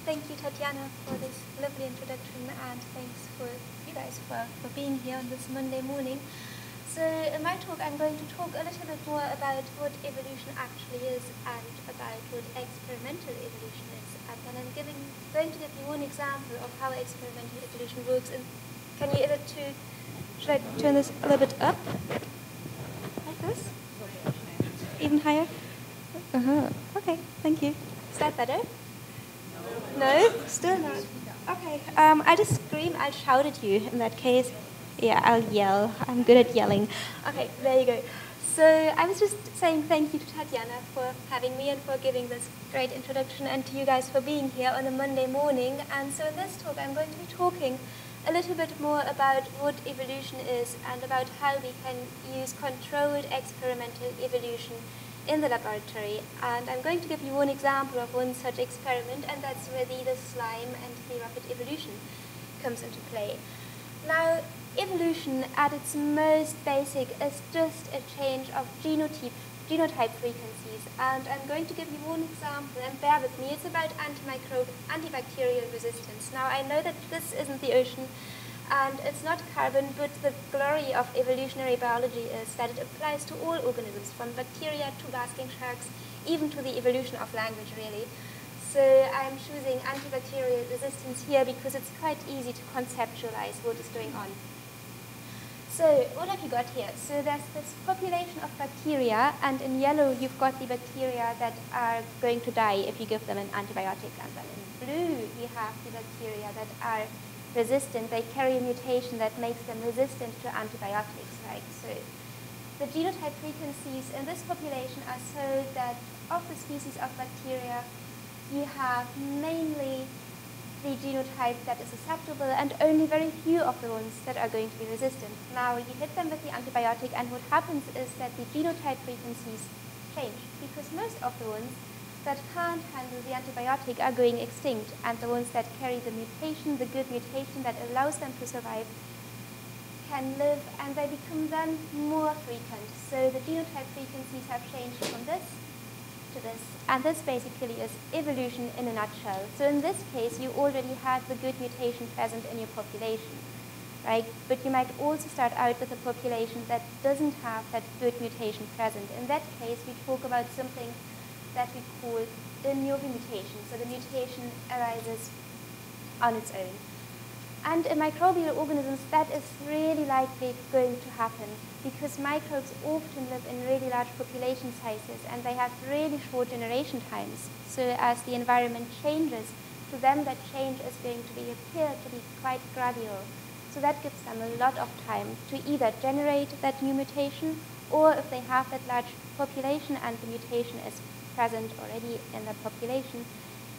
Thank you, Tatiana, for this lovely introduction, and thanks for you guys for being here on this Monday morning. So in my talk, I'm going to talk a little bit more about what evolution actually is and about what experimental evolution is. And then I'm going to give you one example of how experimental evolution works. And can you edit to, should I turn this a little bit up? Like this? Even higher? Okay, thank you. Is that better? No? Still not? Okay. I'll just scream, I'll shout at you in that case. Yeah, I'll yell. I'm good at yelling. Okay, there you go. So I was just saying thank you to Tatiana for having me and for giving this great introduction, and to you guys for being here on a Monday morning. And so in this talk, I'm going to be talking a little bit more about what evolution is and about how we can use controlled experimental evolution in the laboratory. And I'm going to give you one example of one such experiment, and that's where the slime and the rapid evolution comes into play. Now, evolution at its most basic is just a change of genotype frequencies, and I'm going to give you one example, and bear with me. It's about antibacterial resistance. Now, I know that this isn't the ocean and it's not carbon, but the glory of evolutionary biology is that it applies to all organisms, from bacteria to basking sharks, even to the evolution of language, really. So I'm choosing antibacterial resistance here because it's quite easy to conceptualize what is going on. So what have you got here? So there's this population of bacteria, and in yellow you've got the bacteria that are going to die if you give them an antibiotic, and then in blue you have the bacteria that are resistant. They carry a mutation that makes them resistant to antibiotics, right? So the genotype frequencies in this population are so that of the species of bacteria, you have mainly the genotype that is susceptible and only very few of the ones that are going to be resistant. Now, you hit them with the antibiotic, and what happens is that the genotype frequencies change, because most of the ones that can't handle the antibiotic are going extinct, and the ones that carry the mutation, the good mutation that allows them to survive, can live, and they become then more frequent. So the genotype frequencies have changed from this to this, and this basically is evolution in a nutshell. So in this case, you already had the good mutation present in your population, right? But you might also start out with a population that doesn't have that good mutation present. In that case, we talk about something that we call de novo mutation. So the mutation arises on its own. And in microbial organisms, that is really likely going to happen, because microbes often live in really large population sizes, and they have really short generation times. So as the environment changes, to them that change is going to appear to be quite gradual. So that gives them a lot of time to either generate that new mutation, or if they have that large population and the mutation is present already in the population,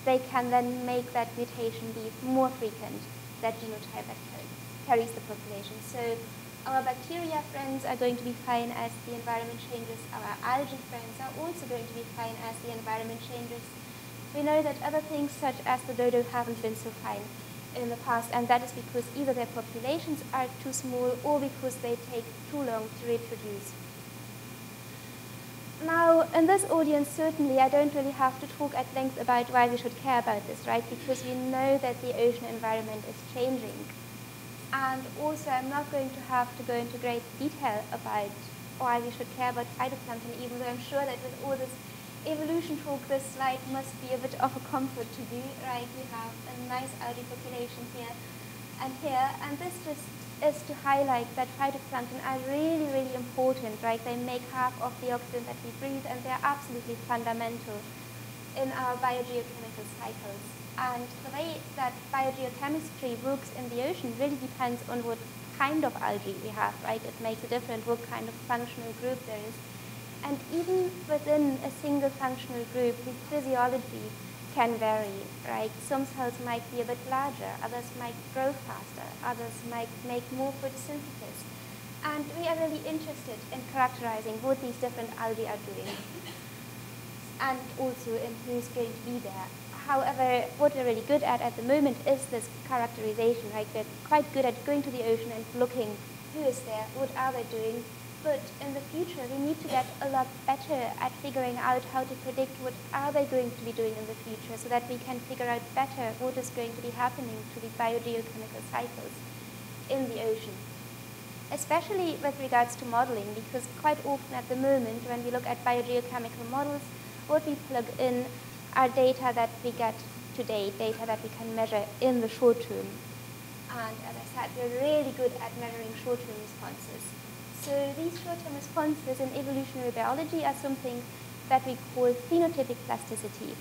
they can then make that mutation be more frequent, that genotype that carries the population. So our bacteria friends are going to be fine as the environment changes. Our algae friends are also going to be fine as the environment changes. We know that other things, such as the dodo, haven't been so fine in the past, and that is because either their populations are too small or because they take too long to reproduce. Now, in this audience, certainly, I don't really have to talk at length about why we should care about this, right? Because we know that the ocean environment is changing. And also, I'm not going to have to go into great detail about why we should care about phytoplankton, even though I'm sure that with all this evolution talk, this slide must be a bit of a comfort to you, right? We have a nice algae population here and here, and this just is to highlight that phytoplankton are really, really important, right? They make half of the oxygen that we breathe, and they're absolutely fundamental in our biogeochemical cycles. And the way that biogeochemistry works in the ocean really depends on what kind of algae we have, right? It makes a difference what kind of functional group there is. And even within a single functional group, the physiology can vary, right? Some cells might be a bit larger, others might grow faster, others might make more photosynthesis. And we are really interested in characterizing what these different algae are doing, and also in who's going to be there. However, what we're really good at the moment is this characterization, right? We're quite good at going to the ocean and looking who is there, what are they doing, But in the future, we need to get a lot better at figuring out how to predict what are they going to be doing in the future so that we can figure out better what is going to be happening to the biogeochemical cycles in the ocean. Especially with regards to modeling, because quite often at the moment when we look at biogeochemical models, what we plug in are data that we get today, data that we can measure in the short term. And as I said, we're really good at measuring short-term responses. So these short-term responses in evolutionary biology are something that we call phenotypic plasticity.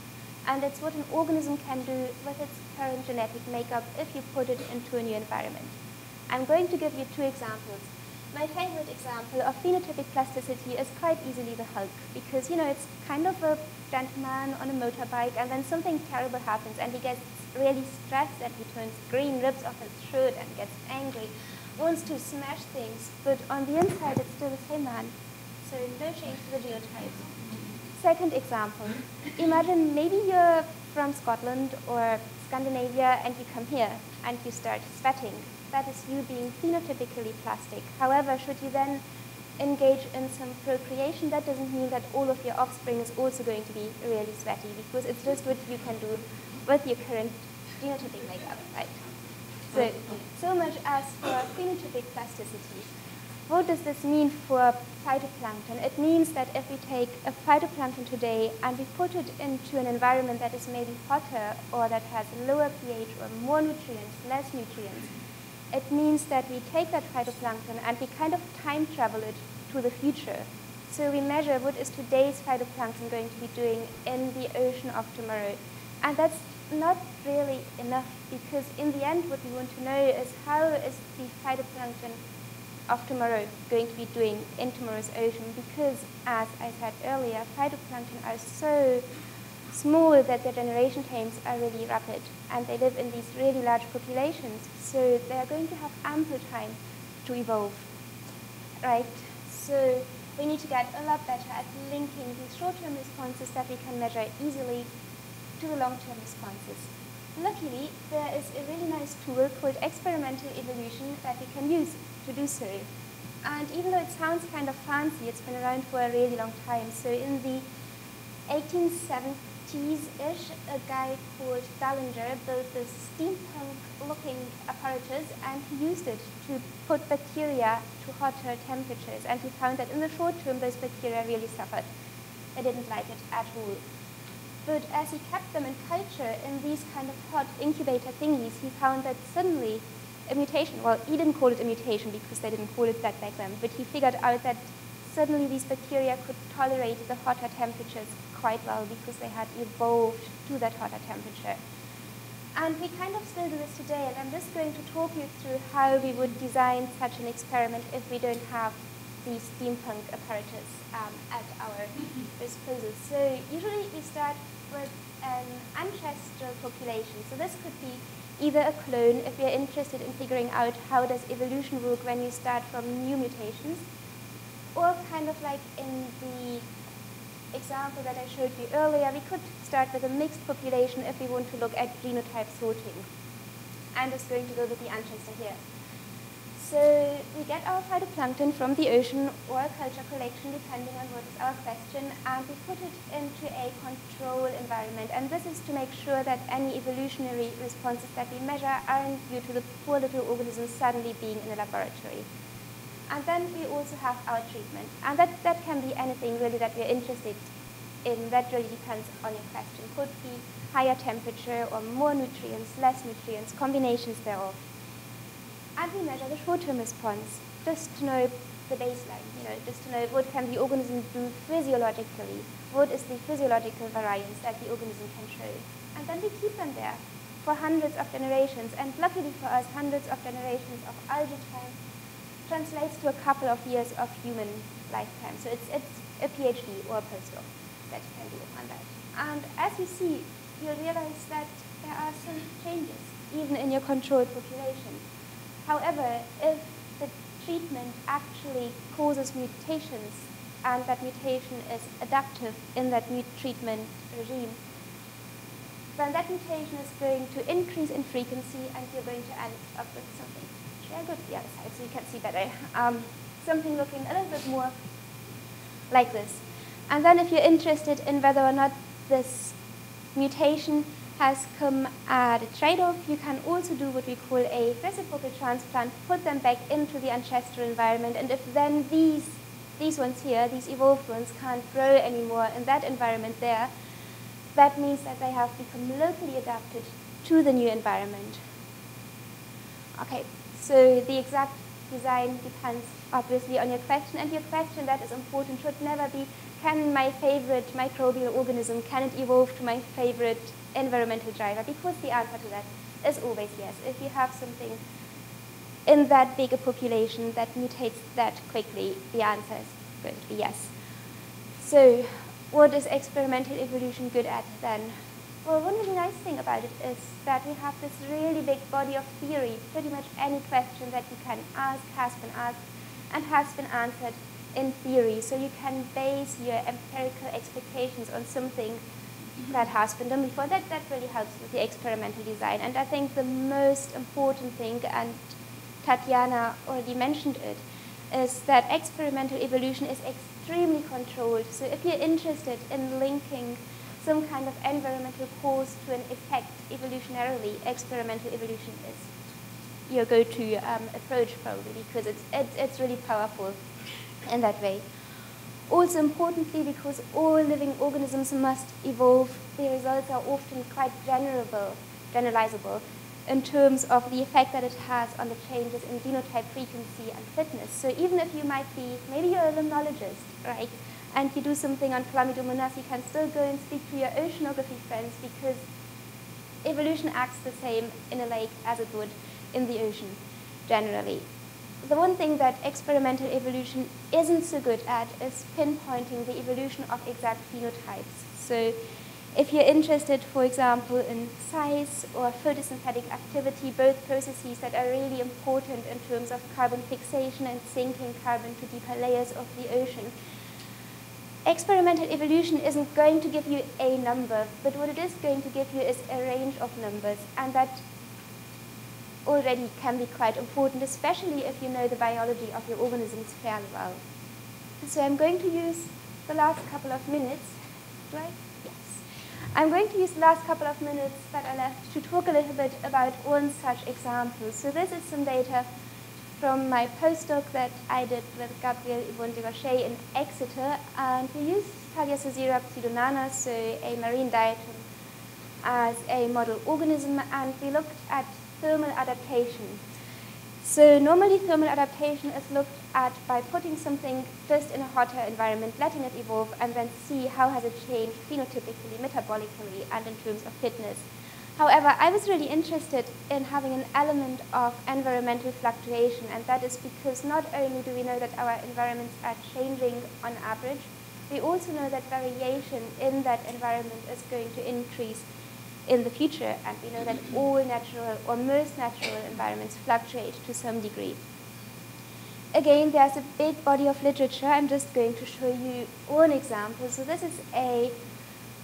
And it's what an organism can do with its current genetic makeup if you put it into a new environment. I'm going to give you two examples. My favorite example of phenotypic plasticity is quite easily the Hulk, because it's kind of a gentleman on a motorbike, and then something terrible happens, and he gets really stressed, and he turns green, rips off his shirt, and gets angry, wants to smash things, but on the inside it's still the same man. So no change to the genotypes. Second example, imagine maybe you're from Scotland or Scandinavia, and you come here, and you start sweating. That is you being phenotypically plastic. However, should you then engage in some procreation, that doesn't mean that all of your offspring is also going to be really sweaty, because it's just what you can do with your current genotypic makeup, right? So much as for phenotypic plasticity. What does this mean for phytoplankton? It means that if we take a phytoplankton today and we put it into an environment that is maybe hotter or that has lower pH or more nutrients, less nutrients, it means that we take that phytoplankton and we kind of time travel it to the future. So we measure what is today's phytoplankton going to be doing in the ocean of tomorrow. And that's not really enough, because in the end what we want to know is how is the phytoplankton of tomorrow going to be doing in tomorrow's ocean, because as I said earlier, phytoplankton are so small that their generation times are really rapid, and they live in these really large populations, so they are going to have ample time to evolve, right? So we need to get a lot better at linking these short-term responses that we can measure easily to the long-term responses. Luckily, there is a really nice tool called experimental evolution that we can use to do so. And even though it sounds kind of fancy, it's been around for a really long time. So in the 1870s-ish, a guy called Dallinger built this steampunk-looking apparatus, and he used it to put bacteria to hotter temperatures. And he found that in the short term, those bacteria really suffered. They didn't like it at all. But as he kept them in culture in these kind of hot incubator thingies, he found that suddenly a mutation, well, he didn't call it a mutation because they didn't call it that back then, but he figured out that suddenly these bacteria could tolerate the hotter temperatures quite well because they had evolved to that hotter temperature. And we kind of still do this today, and I'm just going to talk you through how we would design such an experiment if we don't have these steampunk apparatus at our disposal. So usually we start with an ancestral population. So this could be either a clone if we are interested in figuring out how does evolution work when you start from new mutations, or kind of like in the example that I showed you earlier, we could start with a mixed population if we want to look at genotype sorting. I'm just going to go with the ancestor here. So we get our phytoplankton from the ocean or a culture collection, depending on what is our question, and we put it into a control environment. And this is to make sure that any evolutionary responses that we measure aren't due to the poor little organisms suddenly being in a laboratory. And then we also have our treatment. And that can be anything really that we're interested in. That really depends on your question. Could be higher temperature or more nutrients, less nutrients, combinations thereof. And we measure the short-term response, just to know the baseline, just to know what can the organism do physiologically, what is the physiological variance that the organism can show. And then we keep them there for hundreds of generations, and luckily for us, hundreds of generations of algae time translates to a couple of years of human lifetime. So it's a PhD or a postdoc that you can do on that. And as you see, you'll realize that there are some changes, even in your controlled population. However, if the treatment actually causes mutations and that mutation is adaptive in that new treatment regime, then that mutation is going to increase in frequency, and you're going to end up with something. Should I go to the other side so you can see better? something looking a little bit more like this. And then if you're interested in whether or not this mutation has come at a trade-off, you can also do what we call a reciprocal transplant, put them back into the ancestral environment, and if then these ones here, these evolved ones, can't grow anymore in that environment there, that means that they have become locally adapted to the new environment. Okay, so the exact design depends obviously on your question, and your question that is important should never be, can my favorite microbial organism, can it evolve to my favorite environmental driver? Because the answer to that is always yes. If you have something in that big a population that mutates that quickly, the answer is going to be yes. So what is experimental evolution good at then? Well, one really nice thing about it is that we have this really big body of theory. Pretty much any question that you can ask has been asked and has been answered in theory. So you can base your empirical expectations on something that has been done before. That really helps with the experimental design. And I think the most important thing, and Tatjana already mentioned it, is that experimental evolution is extremely controlled. So if you're interested in linking some kind of environmental cause to an effect evolutionarily, experimental evolution is your go-to approach probably, because it's really powerful in that way. Also importantly, because all living organisms must evolve, the results are often quite generalizable in terms of the effect that it has on the changes in genotype frequency and fitness. So even if you might be, maybe you're a limnologist, right, and you do something on Chlamydomonas, you can still go and speak to your oceanography friends, because evolution acts the same in a lake as it would in the ocean generally. The one thing that experimental evolution isn't so good at is pinpointing the evolution of exact phenotypes. So if you're interested, for example, in size or photosynthetic activity, both processes that are really important in terms of carbon fixation and sinking carbon to deeper layers of the ocean, experimental evolution isn't going to give you a number, but what it is going to give you is a range of numbers, and that already can be quite important, especially if you know the biology of your organisms fairly well. So I'm going to use the last couple of minutes, right? Yes. I'm going to use the last couple of minutes that are left to talk a little bit about one such example. So this is some data from my postdoc that I did with Gabriel Yvonne de Rocher in Exeter, and we used Thalassoceras pseudonana, so a marine diatom, as a model organism, and we looked at thermal adaptation. So normally thermal adaptation is looked at by putting something just in a hotter environment, letting it evolve, and then see how has it changed phenotypically, metabolically, and in terms of fitness. However, I was really interested in having an element of environmental fluctuation, and that is because not only do we know that our environments are changing on average, we also know that variation in that environment is going to increase in the future, and we know that all natural or most natural environments fluctuate to some degree. Again, there's a big body of literature. I'm just going to show you one example. So this is a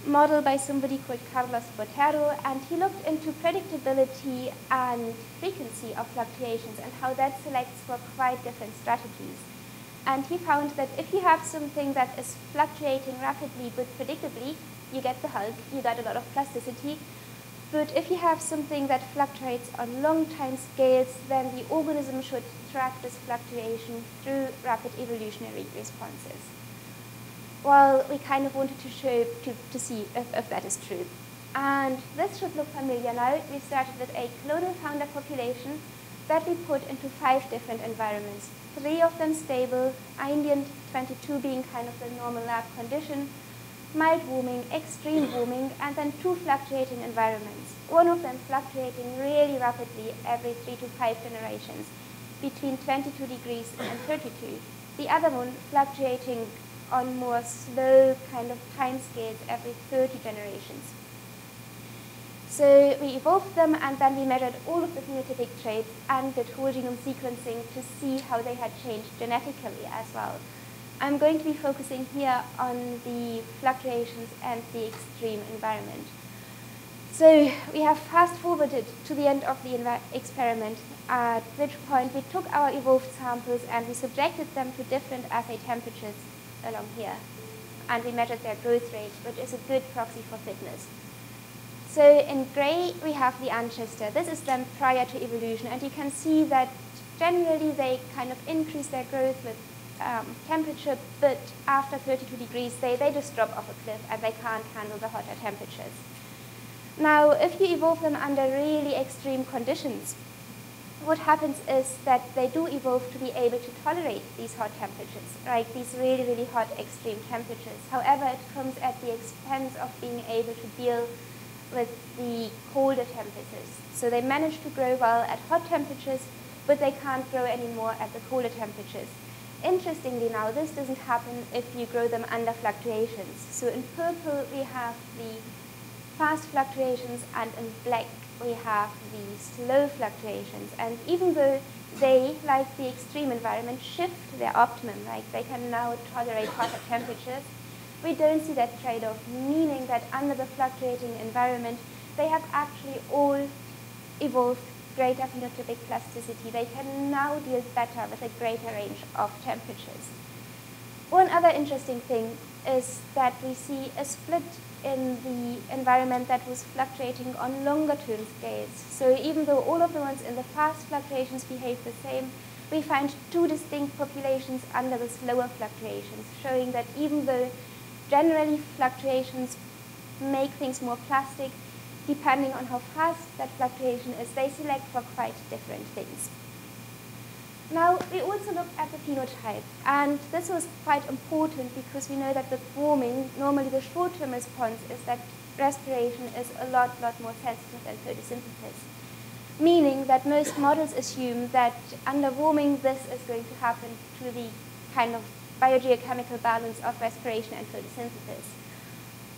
model by somebody called Carlos Botero, and he looked into predictability and frequency of fluctuations and how that selects for quite different strategies. And he found that if you have something that is fluctuating rapidly but predictably, you get the Hulk, you get a lot of plasticity. But if you have something that fluctuates on long time scales, then the organism should track this fluctuation through rapid evolutionary responses. Well, we kind of wanted to show, to see if that is true. And this should look familiar now. We started with a clonal founder population that we put into 5 different environments. 3 of them stable, ambient 22 being kind of the normal lab condition, mild warming, extreme warming, and then 2 fluctuating environments. One of them fluctuating really rapidly every 3 to 5 generations, between 22 degrees and 32. The other one fluctuating on more slow kind of time scales every 30 generations. So we evolved them, and then we measured all of the phenotypic traits and did whole genome sequencing to see how they had changed genetically as well. I'm going to be focusing here on the fluctuations and the extreme environment. So we have fast-forwarded to the end of the experiment, at which point we took our evolved samples and we subjected them to different assay temperatures along here. And we measured their growth rate, which is a good proxy for fitness. So in gray, we have the ancestor. This is them prior to evolution, and you can see that generally they kind of increase their growth with temperature, but after 32 degrees, they just drop off a cliff and they can't handle the hotter temperatures. Now, if you evolve them under really extreme conditions, what happens is that they do evolve to be able to tolerate these hot temperatures, right? These really, really hot extreme temperatures. However, it comes at the expense of being able to deal with the colder temperatures. So they manage to grow well at hot temperatures, but they can't grow anymore at the colder temperatures. Interestingly now, this doesn't happen if you grow them under fluctuations. So in purple, we have the fast fluctuations, and in black, we have the slow fluctuations. And even though they, like the extreme environment, shift their optimum, like they can now tolerate hotter temperatures, we don't see that trade-off, meaning that under the fluctuating environment, they have actually all evolved greater phenotypic plasticity. They can now deal better with a greater range of temperatures. One other interesting thing is that we see a split in the environment that was fluctuating on longer-term scales. So even though all of the ones in the fast fluctuations behave the same, we find two distinct populations under the slower fluctuations, showing that even though generally fluctuations make things more plastic, depending on how fast that fluctuation is, they select for quite different things. Now, we also looked at the phenotype, and this was quite important because we know that with warming, normally the short-term response is that respiration is a lot more sensitive than photosynthesis, meaning that most models assume that under warming, this is going to happen to the kind of biogeochemical balance of respiration and photosynthesis.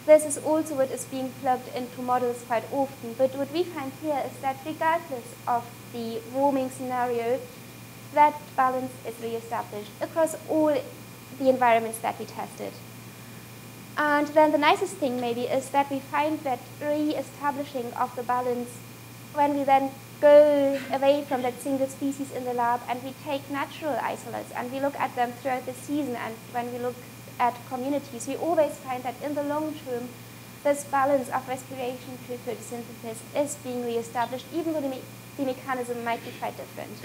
This is also what is being plugged into models quite often, but what we find here is that regardless of the warming scenario, that balance is reestablished across all the environments that we tested. And then the nicest thing maybe is that we find that reestablishing of the balance when we then go away from that single species in the lab and we take natural isolates and we look at them throughout the season, and when we look at communities, we always find that in the long term, this balance of respiration to photosynthesis is being reestablished, even though the mechanism might be quite different.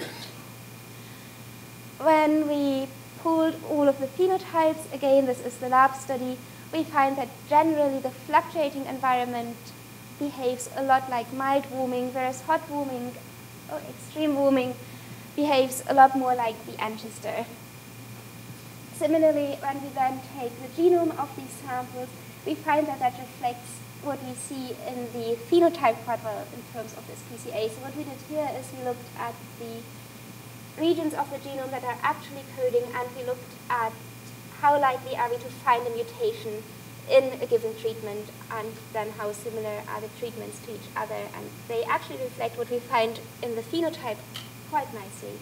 When we pooled all of the phenotypes, again, this is the lab study, we find that generally the fluctuating environment behaves a lot like mild warming, whereas hot warming, or extreme warming, behaves a lot more like the ancestor. Similarly, when we then take the genome of these samples, we find that that reflects what we see in the phenotype quite well in terms of this PCA. So what we did here is we looked at the regions of the genome that are actually coding, and we looked at how likely are we to find a mutation in a given treatment, and then how similar are the treatments to each other. And they actually reflect what we find in the phenotype quite nicely.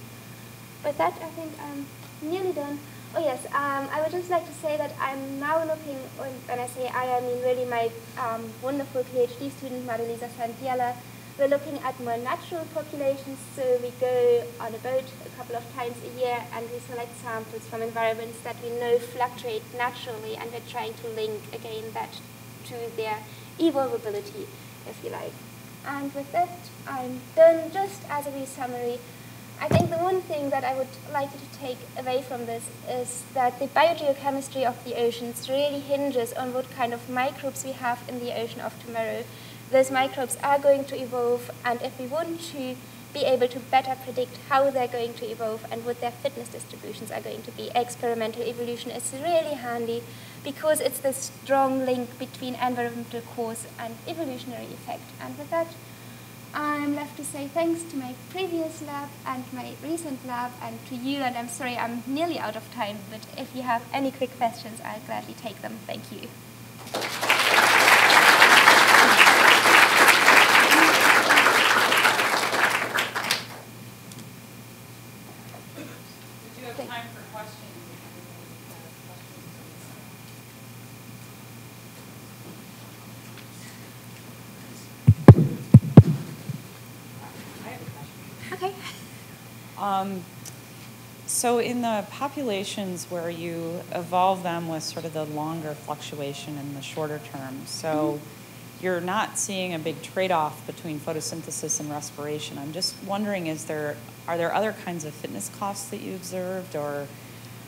With that, I think I'm nearly done. Oh yes, I would just like to say that I'm now looking, when I say I mean really my wonderful PhD student, Elisa Schaum U. We're looking at more natural populations, so we go on a boat a couple of times a year and we select samples from environments that we know fluctuate naturally, and we're trying to link again that to their evolvability, if you like. And with that, I'm done. Just as a wee summary, I think the one thing that I would like you to take away from this is that the biogeochemistry of the oceans really hinges on what kind of microbes we have in the ocean of tomorrow. Those microbes are going to evolve, and if we want to be able to better predict how they're going to evolve and what their fitness distributions are going to be, experimental evolution is really handy because it's this strong link between environmental cause and evolutionary effect. And with that, I'm left to say thanks to my previous lab and my recent lab and to you, and I'm sorry I'm nearly out of time, but if you have any quick questions, I'll gladly take them. Thank you. Time for questions. So in the populations where you evolve them with sort of the longer fluctuation in the shorter term, so you're not seeing a big trade-off between photosynthesis and respiration. I'm just wondering, are there other kinds of fitness costs that you observed, or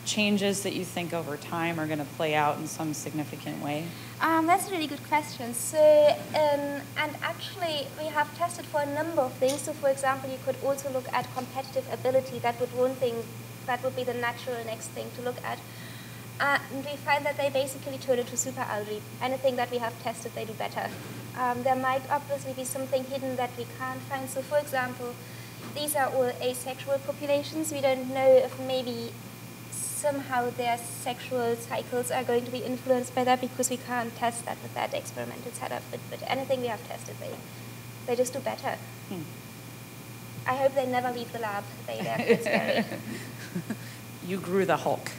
changes that you think over time are going to play out in some significant way? That's a really good question. So, and actually, we have tested for a number of things. So, for example, you could also look at competitive ability. That would be the natural next thing to look at. And we find that they basically turn into super algae. Anything that we have tested, they do better. There might obviously be something hidden that we can't find. So, for example, these are all asexual populations. We don't know if maybe somehow their sexual cycles are going to be influenced by that, because we can't test that with that experimental setup. But anything we have tested, they just do better. I hope they never leave the lab. They're quite scary. You grew the Hulk.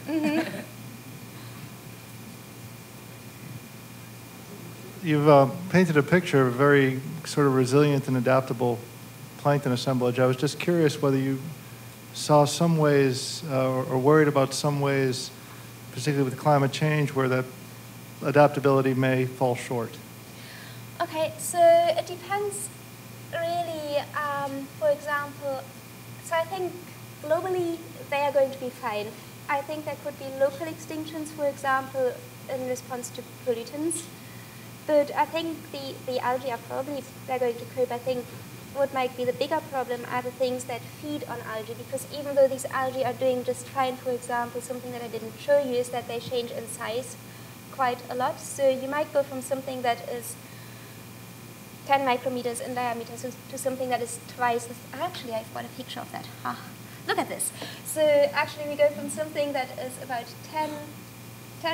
You've painted a picture of a very sort of resilient and adaptable plankton assemblage. I was just curious whether you saw some ways or worried about some ways, particularly with climate change, where that adaptability may fall short. Okay, so it depends really. For example, so I think globally they are going to be fine. I think there could be local extinctions, for example, in response to pollutants. But I think the algae are probably, they're going to cope. I think what might be the bigger problem are the things that feed on algae, because even though these algae are doing just fine, for example, something that I didn't show you is that they change in size quite a lot. So you might go from something that is 10 micrometers in diameter to something that is twice as, actually I've got a picture of that. Look at this. So actually we go from something that is about 10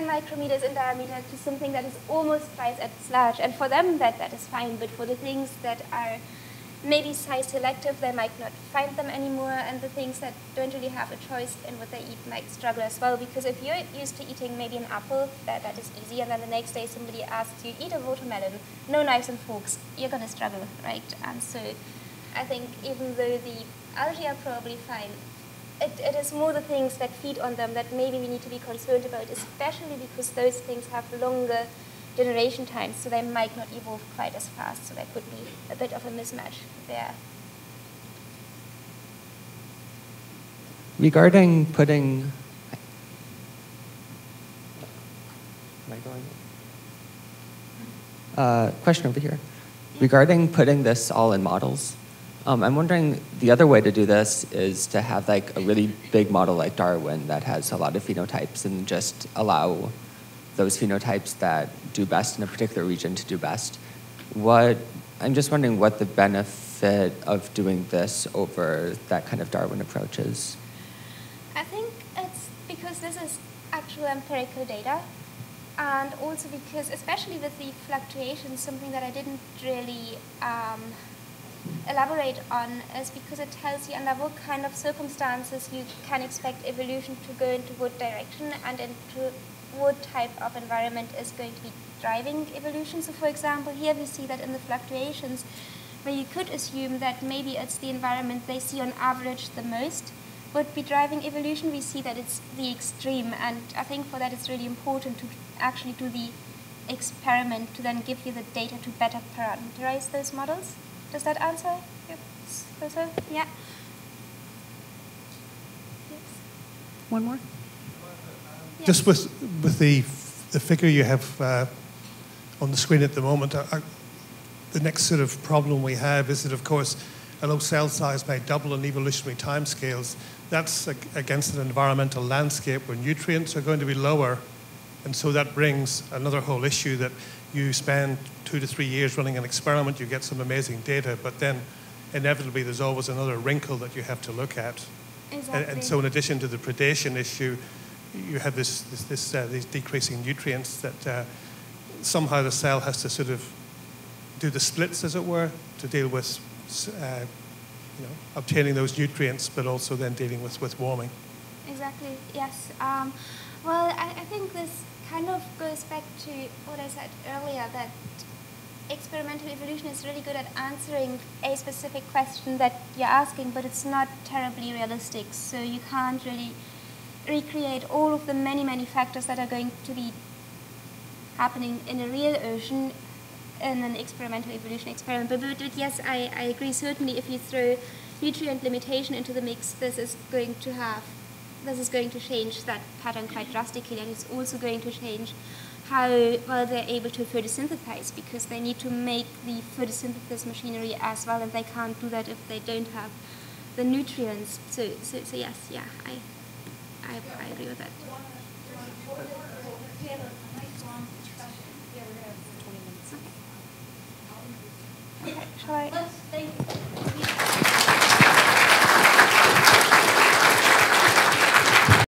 micrometers in diameter to something that is almost twice as large. And for them that is fine, but for the things that are maybe size selective, they might not find them anymore, and the things that don't really have a choice in what they eat might struggle as well, because if you're used to eating maybe an apple, that is easy, and then the next day somebody asks you, eat a watermelon, no knives and forks, you're going to struggle, right? And so I think even though the algae are probably fine, it is more the things that feed on them that maybe we need to be concerned about, especially because those things have longer generation times, so they might not evolve quite as fast, so there could be a bit of a mismatch there. Regarding putting, question over here. Regarding putting this all in models, I'm wondering, the other way to do this is to have like a really big model like Darwin that has a lot of phenotypes and just allow those phenotypes that do best in a particular region to do best. I'm just wondering what the benefit of doing this over that kind of Darwin approach is. I think it's because this is actual empirical data, and also because, especially with the fluctuations, something that I didn't really elaborate on is because it tells you under what kind of circumstances you can expect evolution to go into what direction and into what type of environment is going to be driving evolution. So for example, here we see that in the fluctuations, where you could assume that maybe it's the environment they see on average the most would be driving evolution, we see that it's the extreme. And I think for that it's really important to actually do the experiment to then give you the data to better parameterize those models. Does that answer your question? Yeah. Yes. One more? Yes. Just with the figure you have on the screen at the moment, the next sort of problem we have is that, of course, although cell size may double in evolutionary timescales, that's against an environmental landscape where nutrients are going to be lower. And so that brings another whole issue that you spend 2 to 3 years running an experiment, you get some amazing data, but then inevitably there's always another wrinkle that you have to look at. Exactly. And so in addition to the predation issue, you have these decreasing nutrients that somehow the cell has to sort of do the splits, as it were, to deal with obtaining those nutrients, but also then dealing with warming. Exactly, yes. Well, I think this kind of goes back to what I said earlier, that experimental evolution is really good at answering a specific question that you're asking, but it's not terribly realistic. So you can't really recreate all of the many, many factors that are going to be happening in a real ocean in an experimental evolution experiment. But yes, I agree, certainly if you throw nutrient limitation into the mix, this is going to change that pattern quite drastically, and it's also going to change how well they're able to photosynthesize, because they need to make the photosynthesis machinery as well, and they can't do that if they don't have the nutrients. So yes, yeah, I agree with that. Okay, shall I?